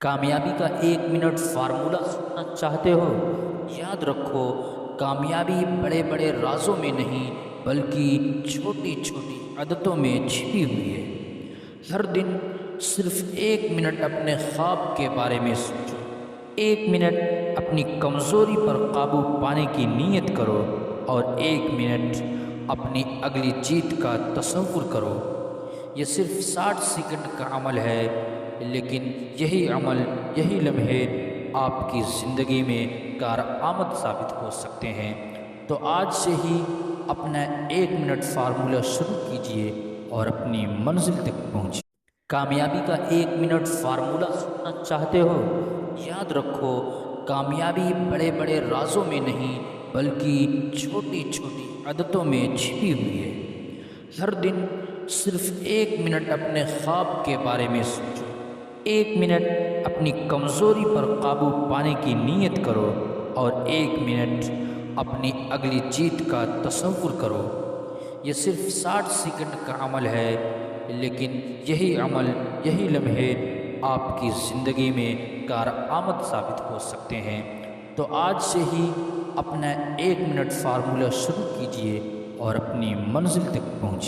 کامیابی کا 1 minute formula سننا چاہتے ہو؟ یاد رکھو، کامیابی بڑے بڑے رازوں میں نہیں بلکہ چھوٹی چھوٹی عادتوں میں چھپی ہوئی ہے۔ ہر دن صرف 1 منٹ اپنے خواب کے بارے میں سوچو، 1 منٹ اپنی کمزوری پر قابو پانے کی نیت کرو، اور 1 منٹ اپنی اگلی جیت کا تصور کرو۔ یہ صرف 60 سیکنڈ کا عمل ہے، لیکن یہی عمل، یہی لمحے آپ کی زندگی میں کارآمد ثابت ہو سکتے ہیں۔ تو آج سے ہی اپنا 1 منٹ فارمولہ شروع کیجئے اور اپنی منزل تک پہنچیے۔ کامیابی کا 1 منٹ فارمولہ سننا چاہتے ہو؟ یاد رکھو، کامیابی بڑے بڑے رازوں میں نہیں بلکہ چھوٹی چھوٹی عادتوں میں چھپی ہوئی ہے۔ ہر دن صرف 1 منٹ اپنے خواب کے بارے میں سوچو، 1 منٹ اپنی کمزوری پر قابو پانے کی نیت کرو، اور 1 منٹ اپنی اگلی جیت کا تصور کرو۔ یہ صرف 60 سیکنڈ کا عمل ہے، لیکن یہی عمل، یہی لمحے آپ کی زندگی میں کارآمد ثابت ہو سکتے ہیں۔ تو آج سے ہی اپنا 1 منٹ فارمولہ شروع کیجئے اور اپنی منزل تک پہنچیے۔